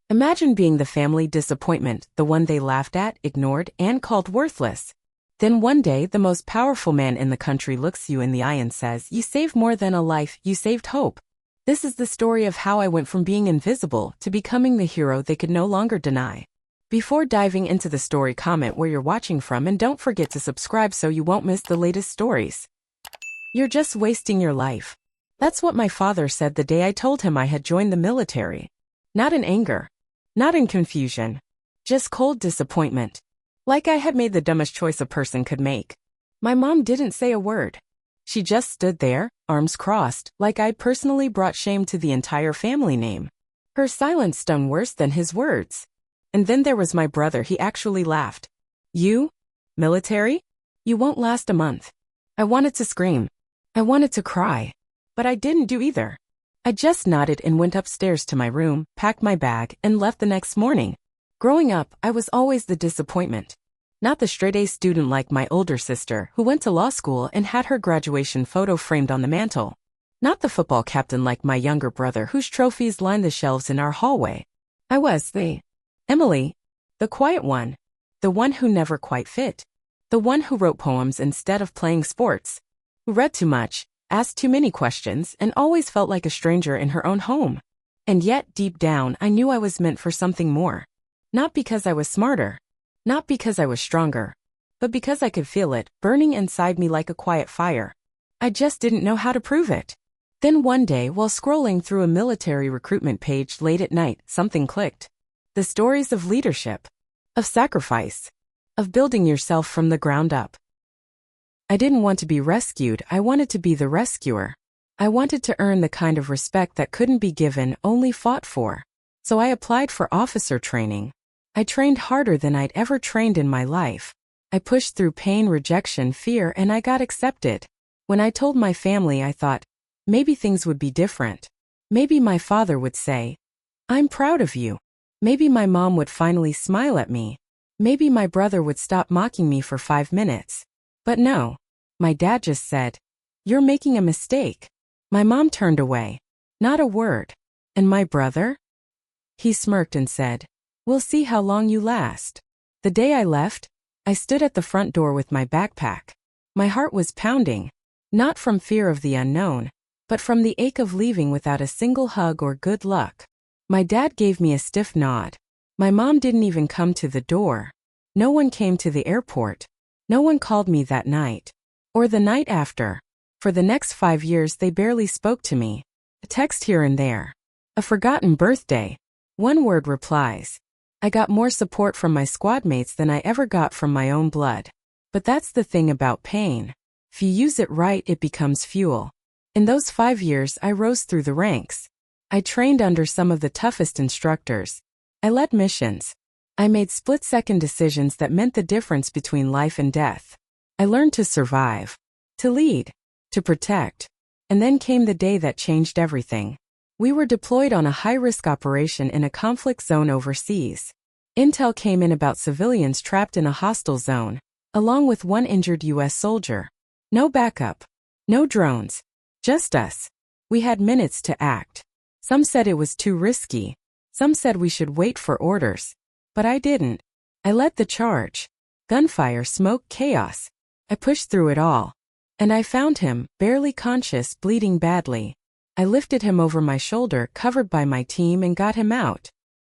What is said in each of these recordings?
Imagine being the family disappointment, the one they laughed at, ignored, and called worthless. Then one day, the most powerful man in the country looks you in the eye and says, "You saved more than a life, you saved hope." This is the story of how I went from being invisible to becoming the hero they could no longer deny. Before diving into the story, comment where you're watching from and don't forget to subscribe so you won't miss the latest stories. You're just wasting your life. That's what my father said the day I told him I had joined the military. Not in anger. Not in confusion. Just cold disappointment. Like I had made the dumbest choice a person could make. My mom didn't say a word. She just stood there, arms crossed, like I'd personally brought shame to the entire family name. Her silence stung worse than his words. And then there was my brother. He actually laughed. "You? Military? You won't last a month." I wanted to scream. I wanted to cry. But I didn't do either. I just nodded and went upstairs to my room, packed my bag, and left the next morning. Growing up, I was always the disappointment. Not the straight-A student like my older sister, who went to law school and had her graduation photo framed on the mantle. Not the football captain like my younger brother, whose trophies lined the shelves in our hallway. I was the Emily, the quiet one. The one who never quite fit. The one who wrote poems instead of playing sports. Who read too much, asked too many questions, and always felt like a stranger in her own home. And yet, deep down, I knew I was meant for something more. Not because I was smarter. Not because I was stronger. But because I could feel it, burning inside me like a quiet fire. I just didn't know how to prove it. Then one day, while scrolling through a military recruitment page late at night, something clicked. The stories of leadership. Of sacrifice. Of building yourself from the ground up. I didn't want to be rescued, I wanted to be the rescuer. I wanted to earn the kind of respect that couldn't be given, only fought for. So I applied for officer training. I trained harder than I'd ever trained in my life. I pushed through pain, rejection, fear, and I got accepted. When I told my family, I thought, maybe things would be different. Maybe my father would say, "I'm proud of you." Maybe my mom would finally smile at me. Maybe my brother would stop mocking me for 5 minutes. But no. My dad just said, "You're making a mistake." My mom turned away. Not a word. And my brother? He smirked and said, "We'll see how long you last." The day I left, I stood at the front door with my backpack. My heart was pounding. Not from fear of the unknown, but from the ache of leaving without a single hug or good luck. My dad gave me a stiff nod. My mom didn't even come to the door. No one came to the airport. No one called me that night. Or the night after. For the next 5 years they barely spoke to me. A text here and there. A forgotten birthday. One-word replies. I got more support from my squad mates than I ever got from my own blood. But that's the thing about pain. If you use it right, it becomes fuel. In those 5 years, I rose through the ranks. I trained under some of the toughest instructors. I led missions. I made split-second decisions that meant the difference between life and death. I learned to survive, to lead, to protect. And then came the day that changed everything. We were deployed on a high-risk operation in a conflict zone overseas. Intel came in about civilians trapped in a hostile zone, along with one injured U.S. soldier. No backup. No drones. Just us. We had minutes to act. Some said it was too risky. Some said we should wait for orders. But I didn't. I led the charge. Gunfire, smoke, chaos. I pushed through it all. And I found him, barely conscious, bleeding badly. I lifted him over my shoulder, covered by my team, and got him out.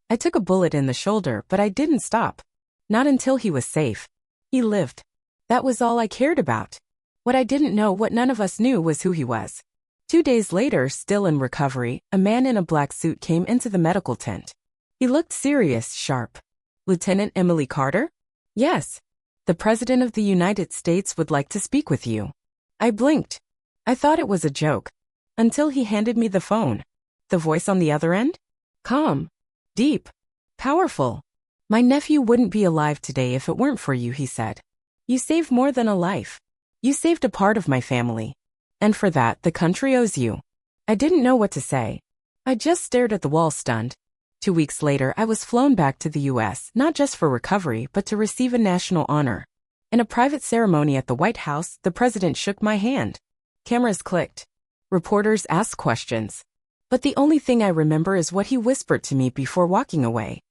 I took a bullet in the shoulder, but I didn't stop. Not until he was safe. He lived. That was all I cared about. What I didn't know, what none of us knew, was who he was. 2 days later, still in recovery, a man in a black suit came into the medical tent. He looked serious, sharp. "Lieutenant Emily Carter?" "Yes. The President of the United States would like to speak with you." I blinked. I thought it was a joke. Until he handed me the phone. The voice on the other end? Calm. Deep. Powerful. "My nephew wouldn't be alive today if it weren't for you," he said. "You saved more than a life. You saved a part of my family. And for that, the country owes you." I didn't know what to say. I just stared at the wall, stunned. 2 weeks later, I was flown back to the U.S., not just for recovery, but to receive a national honor. In a private ceremony at the White House, the president shook my hand. Cameras clicked. Reporters asked questions. But the only thing I remember is what he whispered to me before walking away.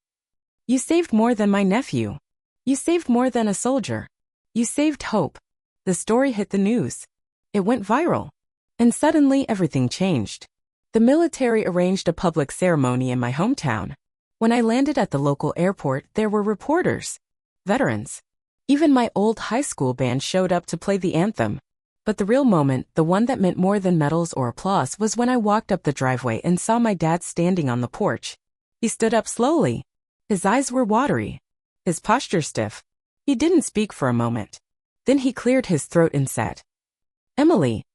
You saved more than my nephew. You saved more than a soldier. You saved hope. The story hit the news. It went viral. And suddenly everything changed. The military arranged a public ceremony in my hometown. When I landed at the local airport, there were reporters, veterans. Even my old high school band showed up to play the anthem. But the real moment, the one that meant more than medals or applause, was when I walked up the driveway and saw my dad standing on the porch. He stood up slowly. His eyes were watery. His posture stiff. He didn't speak for a moment. Then he cleared his throat and said, "Emily,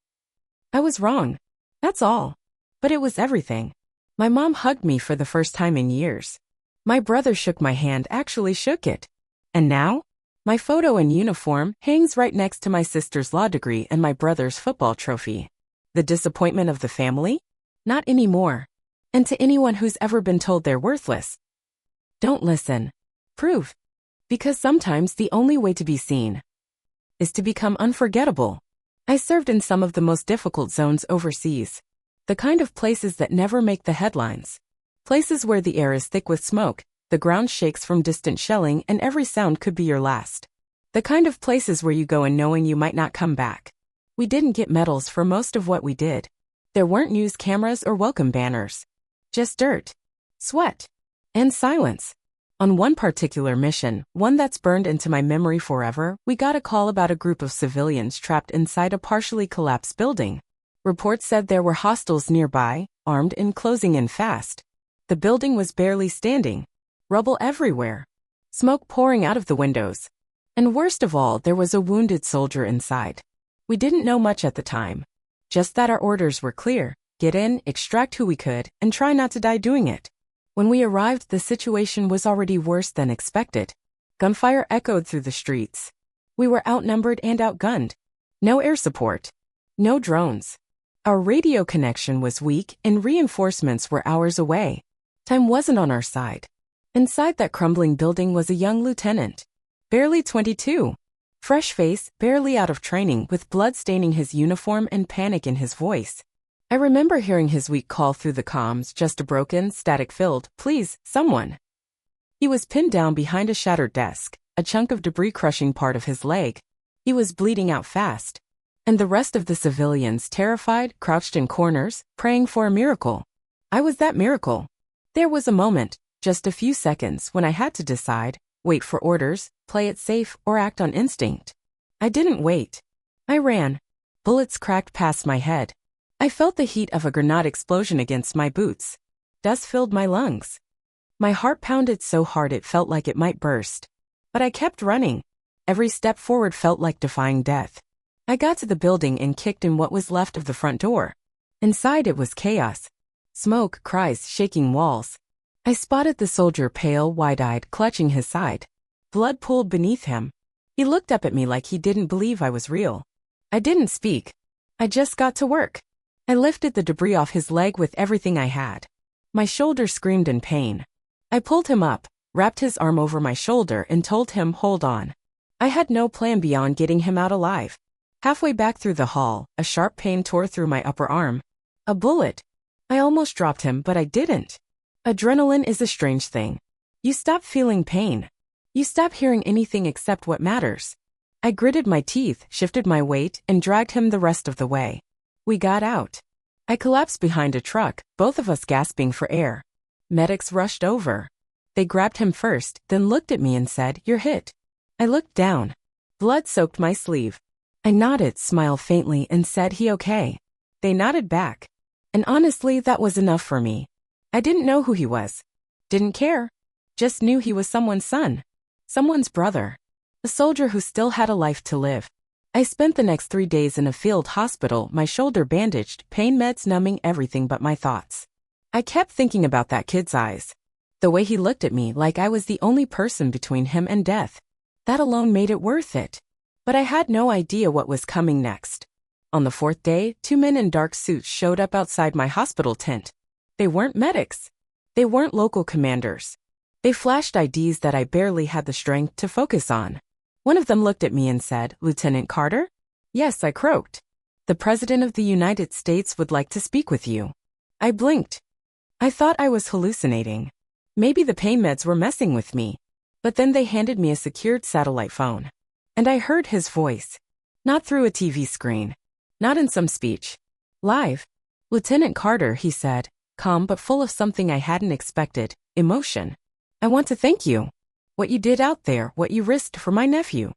I was wrong. That's all." But it was everything. My mom hugged me for the first time in years. My brother shook my hand, actually shook it. And now? My photo in uniform hangs right next to my sister's law degree and my brother's football trophy. The disappointment of the family? Not anymore. And to anyone who's ever been told they're worthless, don't listen. Prove. Because sometimes the only way to be seen is to become unforgettable. I served in some of the most difficult zones overseas. The kind of places that never make the headlines. Places where the air is thick with smoke, the ground shakes from distant shelling, and every sound could be your last. The kind of places where you go in knowing you might not come back. We didn't get medals for most of what we did. There weren't news cameras or welcome banners. Just dirt, sweat, and silence. On one particular mission, one that's burned into my memory forever, we got a call about a group of civilians trapped inside a partially collapsed building. Reports said there were hostiles nearby, armed and closing in fast. The building was barely standing. Rubble everywhere. Smoke pouring out of the windows. And worst of all, there was a wounded soldier inside. We didn't know much at the time. Just that our orders were clear. Get in, extract who we could, and try not to die doing it. When we arrived, the situation was already worse than expected. Gunfire echoed through the streets. We were outnumbered and outgunned. No air support. No drones. Our radio connection was weak and reinforcements were hours away. Time wasn't on our side. Inside that crumbling building was a young lieutenant. Barely 22. Fresh face, barely out of training, with blood staining his uniform and panic in his voice. I remember hearing his weak call through the comms, just a broken, static-filled, "Please, someone." He was pinned down behind a shattered desk, a chunk of debris crushing part of his leg. He was bleeding out fast. And the rest of the civilians, terrified, crouched in corners, praying for a miracle. I was that miracle. There was a moment, just a few seconds, when I had to decide, wait for orders, play it safe, or act on instinct. I didn't wait. I ran. Bullets cracked past my head. I felt the heat of a grenade explosion against my boots. Dust filled my lungs. My heart pounded so hard it felt like it might burst. But I kept running. Every step forward felt like defying death. I got to the building and kicked in what was left of the front door. Inside it was chaos. Smoke, cries, shaking walls. I spotted the soldier, pale, wide-eyed, clutching his side. Blood pooled beneath him. He looked up at me like he didn't believe I was real. I didn't speak. I just got to work. I lifted the debris off his leg with everything I had. My shoulder screamed in pain. I pulled him up, wrapped his arm over my shoulder, and told him, "Hold on." I had no plan beyond getting him out alive. Halfway back through the hall, a sharp pain tore through my upper arm. A bullet. I almost dropped him, but I didn't. Adrenaline is a strange thing. You stop feeling pain. You stop hearing anything except what matters. I gritted my teeth, shifted my weight, and dragged him the rest of the way. We got out. I collapsed behind a truck, both of us gasping for air. Medics rushed over. They grabbed him first, then looked at me and said, "You're hit." I looked down. Blood soaked my sleeve. I nodded, smiled faintly, and said, "He okay?" They nodded back. And honestly, that was enough for me. I didn't know who he was. Didn't care. Just knew he was someone's son. Someone's brother. A soldier who still had a life to live. I spent the next 3 days in a field hospital, my shoulder bandaged, pain meds numbing everything but my thoughts. I kept thinking about that kid's eyes. The way he looked at me like I was the only person between him and death. That alone made it worth it. But I had no idea what was coming next. On the 4th day, 2 men in dark suits showed up outside my hospital tent. They weren't medics. They weren't local commanders. They flashed IDs that I barely had the strength to focus on. One of them looked at me and said, "Lieutenant Carter?" "Yes," I croaked. "The President of the United States would like to speak with you." I blinked. I thought I was hallucinating. Maybe the pain meds were messing with me. But then they handed me a secured satellite phone. And I heard his voice. Not through a TV screen. Not in some speech. Live. "Lieutenant Carter," he said, calm but full of something I hadn't expected, emotion. "I want to thank you. What you did out there, what you risked for my nephew.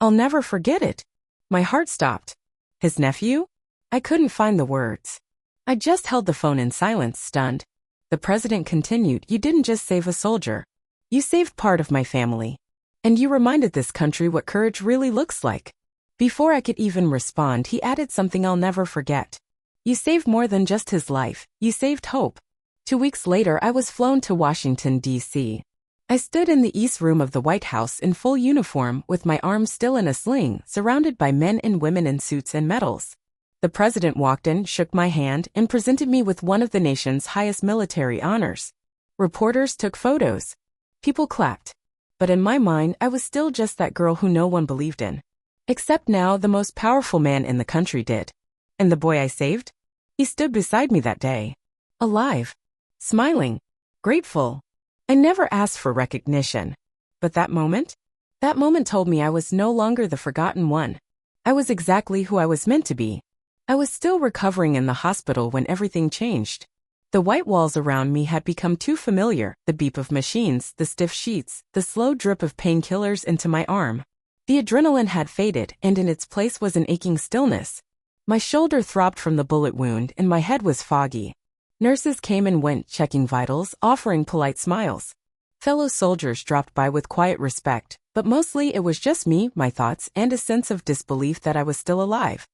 I'll never forget it." My heart stopped. His nephew? I couldn't find the words. I just held the phone in silence, stunned. The president continued, "You didn't just save a soldier. You saved part of my family. And you reminded this country what courage really looks like." Before I could even respond, he added something I'll never forget. "You saved more than just his life. You saved hope." 2 weeks later, I was flown to Washington, D.C. I stood in the East Room of the White House in full uniform, with my arms still in a sling, surrounded by men and women in suits and medals. The president walked in, shook my hand, and presented me with one of the nation's highest military honors. Reporters took photos. People clapped. But in my mind, I was still just that girl who no one believed in. Except now the most powerful man in the country did. And the boy I saved? He stood beside me that day. Alive. Smiling. Grateful. I never asked for recognition. But that moment? That moment told me I was no longer the forgotten one. I was exactly who I was meant to be. I was still recovering in the hospital when everything changed. The white walls around me had become too familiar, the beep of machines, the stiff sheets, the slow drip of painkillers into my arm. The adrenaline had faded, and in its place was an aching stillness. My shoulder throbbed from the bullet wound, and my head was foggy. Nurses came and went, checking vitals, offering polite smiles. Fellow soldiers dropped by with quiet respect, but mostly it was just me, my thoughts, and a sense of disbelief that I was still alive.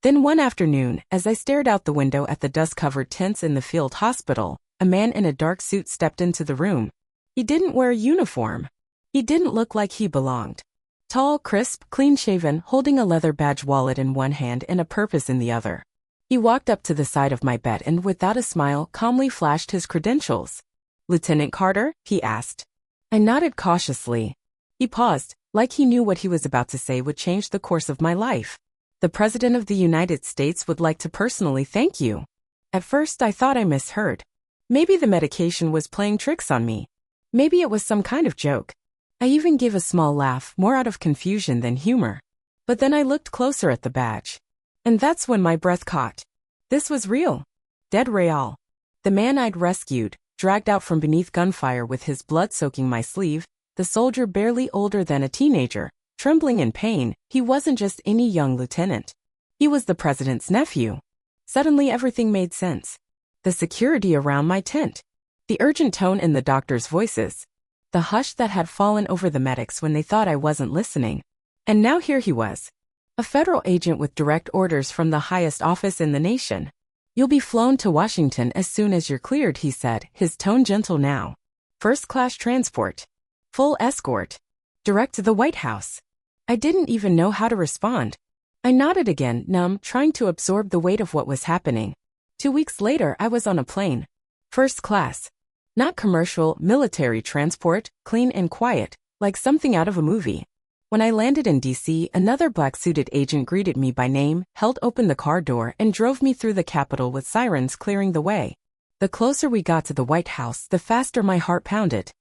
Then one afternoon, as I stared out the window at the dust-covered tents in the field hospital, a man in a dark suit stepped into the room. He didn't wear a uniform. He didn't look like he belonged. Tall, crisp, clean-shaven, holding a leather badge wallet in one hand and a purpose in the other. He walked up to the side of my bed and, without a smile, calmly flashed his credentials. "Lieutenant Carter?" he asked. I nodded cautiously. He paused, like he knew what he was about to say would change the course of my life. "The President of the United States would like to personally thank you." At first, I thought I misheard. Maybe the medication was playing tricks on me. Maybe it was some kind of joke. I even gave a small laugh, more out of confusion than humor. But then I looked closer at the badge. And that's when my breath caught. This was real. Dead real. The man I'd rescued, dragged out from beneath gunfire with his blood soaking my sleeve, the soldier barely older than a teenager, trembling in pain, he wasn't just any young lieutenant. He was the president's nephew. Suddenly everything made sense. The security around my tent. The urgent tone in the doctors' voices. The hush that had fallen over the medics when they thought I wasn't listening. And now here he was. A federal agent with direct orders from the highest office in the nation. "You'll be flown to Washington as soon as you're cleared," he said, his tone gentle now. "First-class transport. Full escort. Direct to the White House." I didn't even know how to respond. I nodded again, numb, trying to absorb the weight of what was happening. 2 weeks later, I was on a plane. First class. Not commercial, military transport, clean and quiet, like something out of a movie. When I landed in D.C., another black-suited agent greeted me by name, held open the car door, and drove me through the Capitol with sirens clearing the way. The closer we got to the White House, the faster my heart pounded.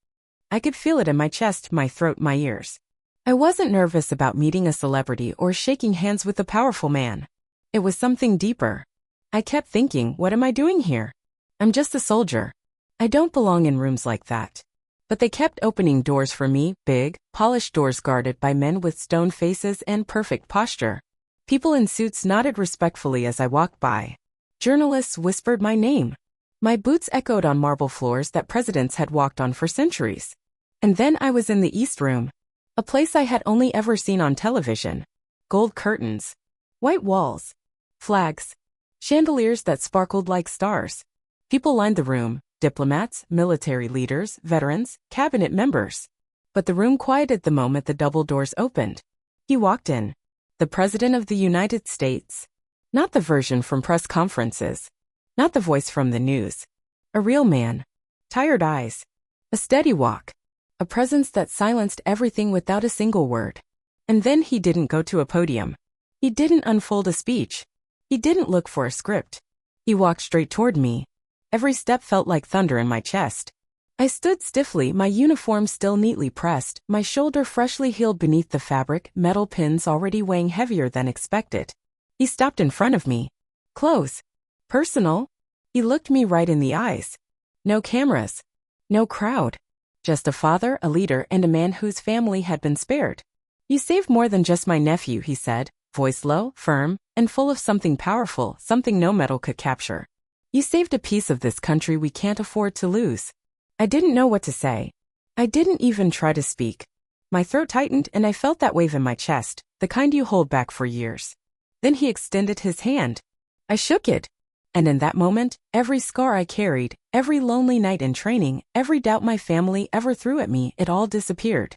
I could feel it in my chest, my throat, my ears. I wasn't nervous about meeting a celebrity or shaking hands with a powerful man. It was something deeper. I kept thinking, what am I doing here? I'm just a soldier. I don't belong in rooms like that. But they kept opening doors for me, big, polished doors guarded by men with stone faces and perfect posture. People in suits nodded respectfully as I walked by. Journalists whispered my name. My boots echoed on marble floors that presidents had walked on for centuries. And then I was in the East Room. A place I had only ever seen on television. Gold curtains. White walls. Flags. Chandeliers that sparkled like stars. People lined the room. Diplomats, military leaders, veterans, cabinet members. But the room quieted the moment the double doors opened. He walked in. The President of the United States. Not the version from press conferences. Not the voice from the news. A real man. Tired eyes. A steady walk. A presence that silenced everything without a single word. And then he didn't go to a podium. He didn't unfold a speech. He didn't look for a script. He walked straight toward me. Every step felt like thunder in my chest. I stood stiffly, my uniform still neatly pressed, my shoulder freshly healed beneath the fabric, metal pins already weighing heavier than expected. He stopped in front of me. Close. Personal. He looked me right in the eyes. No cameras. No crowd. Just a father, a leader, and a man whose family had been spared. You saved more than just my nephew, he said, voice low, firm, and full of something powerful, something no metal could capture. You saved a piece of this country we can't afford to lose. I didn't know what to say. I didn't even try to speak. My throat tightened and I felt that wave in my chest, the kind you hold back for years. Then he extended his hand. I shook it. And in that moment, every scar I carried, every lonely night in training, every doubt my family ever threw at me, it all disappeared.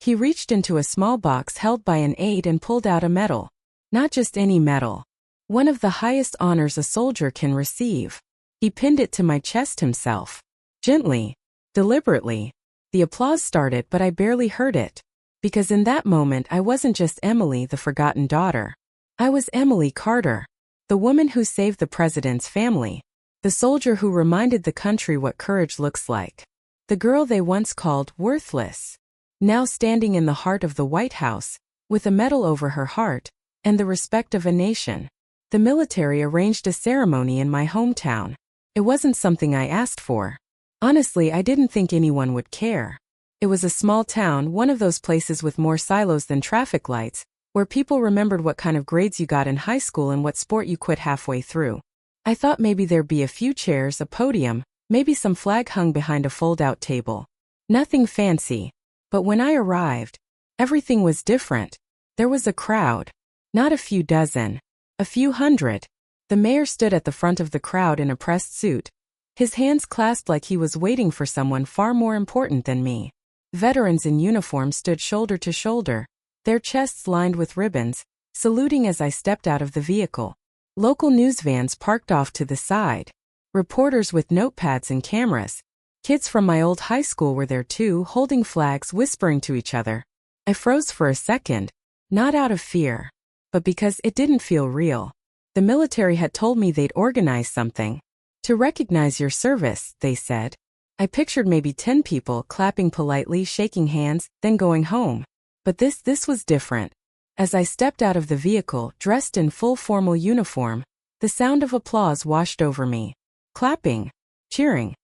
He reached into a small box held by an aide and pulled out a medal. Not just any medal. One of the highest honors a soldier can receive. He pinned it to my chest himself. Gently. Deliberately. The applause started, but I barely heard it. Because in that moment I wasn't just Emily, the forgotten daughter. I was Emily Carter. The woman who saved the president's family. The soldier who reminded the country what courage looks like. The girl they once called worthless. Now standing in the heart of the White House, with a medal over her heart, and the respect of a nation. The military arranged a ceremony in my hometown. It wasn't something I asked for. Honestly, I didn't think anyone would care. It was a small town, one of those places with more silos than traffic lights, where people remembered what kind of grades you got in high school and what sport you quit halfway through. I thought maybe there'd be a few chairs, a podium, maybe some flag hung behind a fold-out table. Nothing fancy. But when I arrived, everything was different. There was a crowd. Not a few dozen. A few hundred. The mayor stood at the front of the crowd in a pressed suit. His hands clasped like he was waiting for someone far more important than me. Veterans in uniform stood shoulder to shoulder, their chests lined with ribbons, saluting as I stepped out of the vehicle. Local news vans parked off to the side. Reporters with notepads and cameras. Kids from my old high school were there too, holding flags, whispering to each other. I froze for a second, not out of fear, but because it didn't feel real. The military had told me they'd organize something. To recognize your service, they said. I pictured maybe 10 people clapping politely, shaking hands, then going home. But this was different. As I stepped out of the vehicle, dressed in full formal uniform, the sound of applause washed over me. Clapping. Cheering.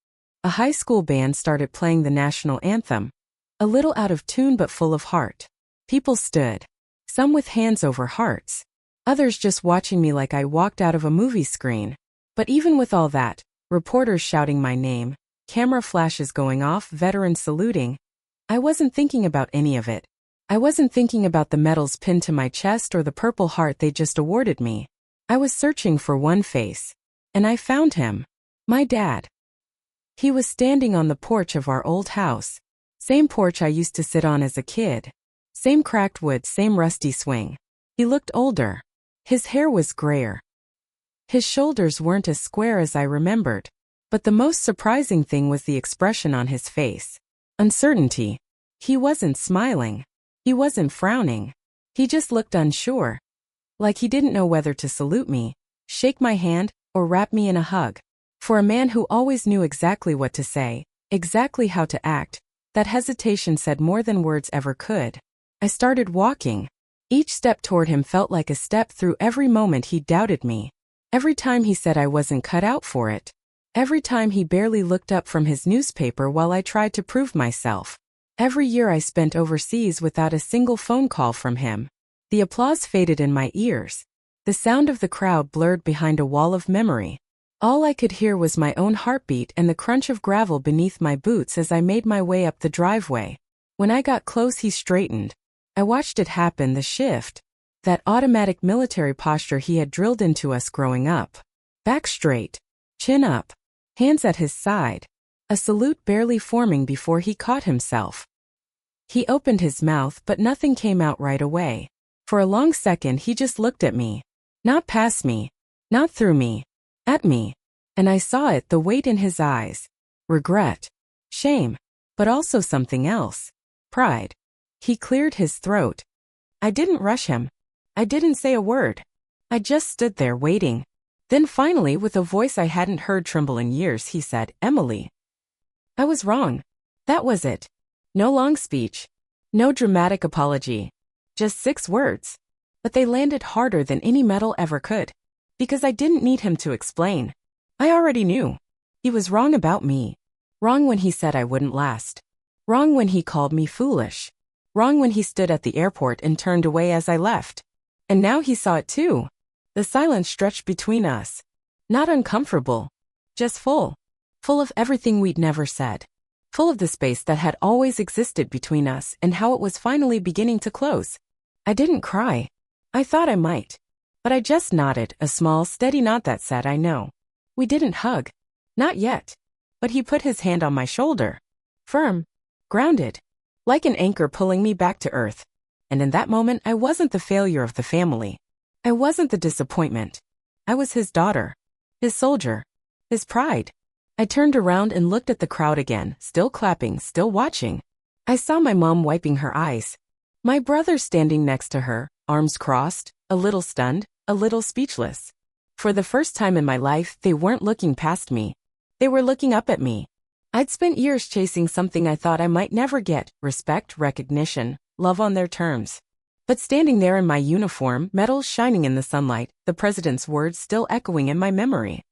A high school band started playing the national anthem. A little out of tune but full of heart. People stood. Some with hands over hearts. Others just watching me like I walked out of a movie screen. But even with all that, reporters shouting my name, camera flashes going off, veterans saluting, I wasn't thinking about any of it. I wasn't thinking about the medals pinned to my chest or the Purple Heart they just awarded me. I was searching for one face. And I found him. My dad. He was standing on the porch of our old house. Same porch I used to sit on as a kid. Same cracked wood, same rusty swing. He looked older. His hair was grayer. His shoulders weren't as square as I remembered. But the most surprising thing was the expression on his face. Uncertainty. He wasn't smiling. He wasn't frowning. He just looked unsure. Like he didn't know whether to salute me, shake my hand, or wrap me in a hug. For a man who always knew exactly what to say, exactly how to act, that hesitation said more than words ever could. I started walking. Each step toward him felt like a step through every moment he doubted me. Every time he said I wasn't cut out for it. Every time he barely looked up from his newspaper while I tried to prove myself. Every year I spent overseas without a single phone call from him. The applause faded in my ears. The sound of the crowd blurred behind a wall of memory. All I could hear was my own heartbeat and the crunch of gravel beneath my boots as I made my way up the driveway. When I got close, he straightened. I watched it happen, the shift. That automatic military posture he had drilled into us growing up. Back straight. Chin up. Hands at his side. A salute barely forming before he caught himself. He opened his mouth, but nothing came out right away. For a long second he just looked at me. Not past me. Not through me. At me. And I saw it, the weight in his eyes. Regret. Shame. But also something else. Pride. He cleared his throat. I didn't rush him. I didn't say a word. I just stood there waiting. Then finally, with a voice I hadn't heard tremble in years, he said, "Emily, I was wrong." That was it. No long speech. No dramatic apology. Just 6 words. But they landed harder than any metal ever could. Because I didn't need him to explain. I already knew. He was wrong about me. Wrong when he said I wouldn't last. Wrong when he called me foolish. Wrong when he stood at the airport and turned away as I left. And now he saw it too. The silence stretched between us. Not uncomfortable. Just full. Full of everything we'd never said. Full of the space that had always existed between us and how it was finally beginning to close. I didn't cry. I thought I might. But I just nodded, a small, steady nod that said, "I know." We didn't hug. Not yet. But he put his hand on my shoulder. Firm. Grounded. Like an anchor pulling me back to earth. And in that moment, I wasn't the failure of the family. I wasn't the disappointment. I was his daughter. His soldier. His pride. I turned around and looked at the crowd again, still clapping, still watching. I saw my mom wiping her eyes. My brother standing next to her, arms crossed, a little stunned, a little speechless. For the first time in my life, they weren't looking past me. They were looking up at me. I'd spent years chasing something I thought I might never get, respect, recognition, love on their terms. But standing there in my uniform, medals shining in the sunlight, the president's words still echoing in my memory.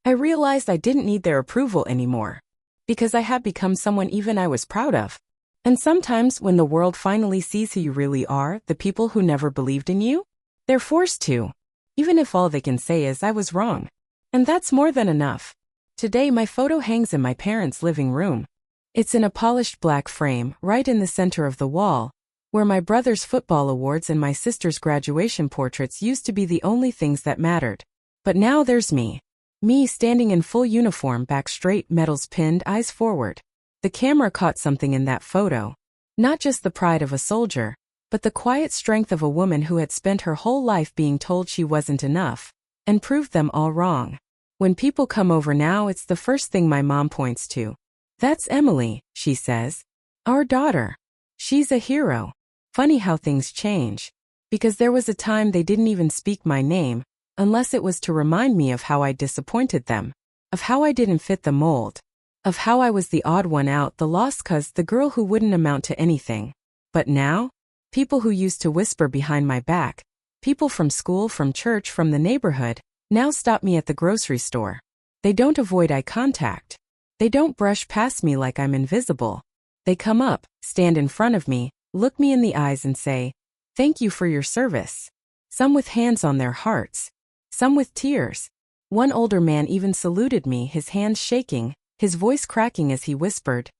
I realized I didn't need their approval anymore. Because I had become someone even I was proud of. And sometimes when the world finally sees who you really are, the people who never believed in you, they're forced to. Even if all they can say is I was wrong. And that's more than enough. Today my photo hangs in my parents' living room. It's in a polished black frame, right in the center of the wall, where my brother's football awards and my sister's graduation portraits used to be the only things that mattered. But now there's me. Me standing in full uniform, back straight, medals pinned, eyes forward. The camera caught something in that photo. Not just the pride of a soldier, but the quiet strength of a woman who had spent her whole life being told she wasn't enough, and proved them all wrong. When people come over now, it's the first thing my mom points to. "That's Emily," she says. "Our daughter. She's a hero." Funny how things change. Because there was a time they didn't even speak my name, unless it was to remind me of how I disappointed them, of how I didn't fit the mold, of how I was the odd one out, the lost cause, the girl who wouldn't amount to anything. But now, people who used to whisper behind my back, people from school, from church, from the neighborhood, now stop me at the grocery store. They don't avoid eye contact. They don't brush past me like I'm invisible. They come up, stand in front of me, look me in the eyes and say, "Thank you for your service." Some with hands on their hearts. Some with tears. One older man even saluted me, his hands shaking, his voice cracking as he whispered,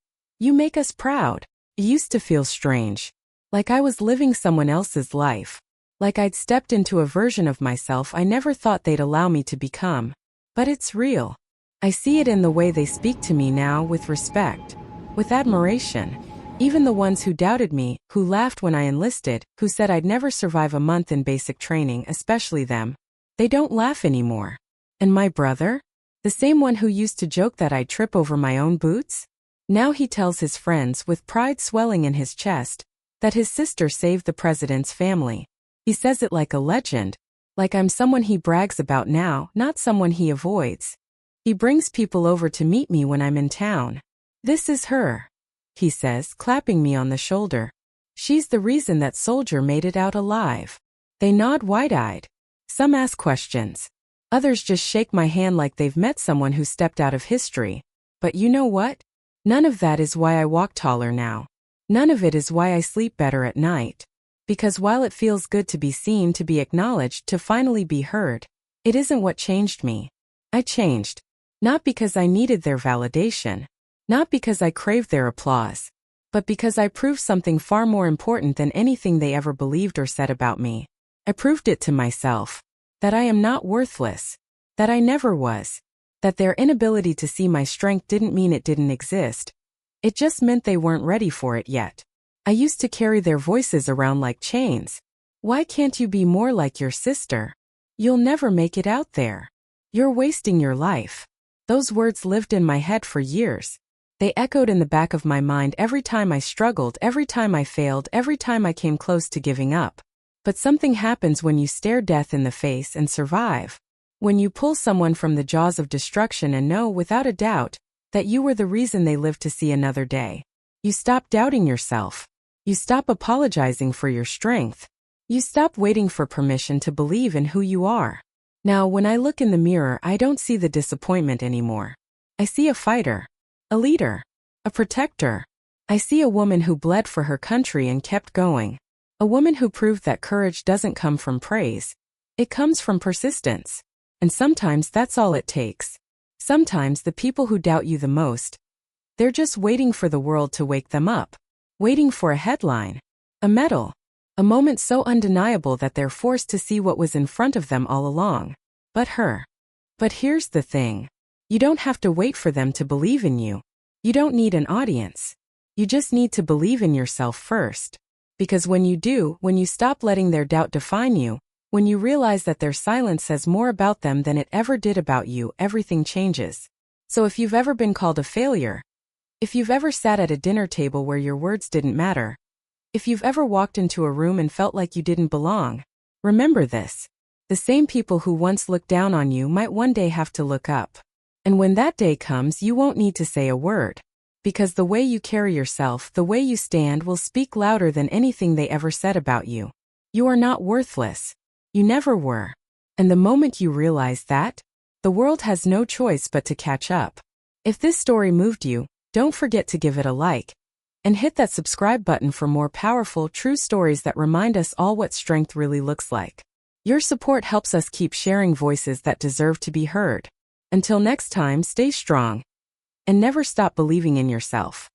"You make us proud." It used to feel strange. Like I was living someone else's life. Like I'd stepped into a version of myself I never thought they'd allow me to become. But it's real. I see it in the way they speak to me now, with respect, with admiration. Even the ones who doubted me, who laughed when I enlisted, who said I'd never survive a month in basic training, especially them. They don't laugh anymore. And my brother? The same one who used to joke that I'd trip over my own boots? Now he tells his friends, with pride swelling in his chest, that his sister saved the president's family. He says it like a legend, like I'm someone he brags about now, not someone he avoids. He brings people over to meet me when I'm in town. "This is her," he says, clapping me on the shoulder. "She's the reason that soldier made it out alive." They nod wide-eyed. Some ask questions. Others just shake my hand like they've met someone who stepped out of history. But you know what? None of that is why I walk taller now. None of it is why I sleep better at night. Because while it feels good to be seen, to be acknowledged, to finally be heard, it isn't what changed me. I changed. Not because I needed their validation. Not because I craved their applause. But because I proved something far more important than anything they ever believed or said about me. I proved it to myself. That I am not worthless. That I never was. That their inability to see my strength didn't mean it didn't exist. It just meant they weren't ready for it yet. I used to carry their voices around like chains. "Why can't you be more like your sister? You'll never make it out there. You're wasting your life." Those words lived in my head for years. They echoed in the back of my mind every time I struggled, every time I failed, every time I came close to giving up. But something happens when you stare death in the face and survive. When you pull someone from the jaws of destruction and know without a doubt that you were the reason they lived to see another day. You stop doubting yourself. You stop apologizing for your strength. You stop waiting for permission to believe in who you are. Now, when I look in the mirror, I don't see the disappointment anymore. I see a fighter, a leader, a protector. I see a woman who bled for her country and kept going. A woman who proved that courage doesn't come from praise. It comes from persistence. And sometimes that's all it takes. Sometimes the people who doubt you the most, they're just waiting for the world to wake them up. Waiting for a headline, a medal, a moment so undeniable that they're forced to see what was in front of them all along. But here's the thing. You don't have to wait for them to believe in you. You don't need an audience. You just need to believe in yourself first. Because when you do, when you stop letting their doubt define you, when you realize that their silence says more about them than it ever did about you, everything changes. So if you've ever been called a failure, if you've ever sat at a dinner table where your words didn't matter, if you've ever walked into a room and felt like you didn't belong, remember this. The same people who once looked down on you might one day have to look up. And when that day comes, you won't need to say a word. Because the way you carry yourself, the way you stand will speak louder than anything they ever said about you. You are not worthless. You never were. And the moment you realize that, the world has no choice but to catch up. If this story moved you, don't forget to give it a like. And hit that subscribe button for more powerful, true stories that remind us all what strength really looks like. Your support helps us keep sharing voices that deserve to be heard. Until next time, stay strong. And never stop believing in yourself.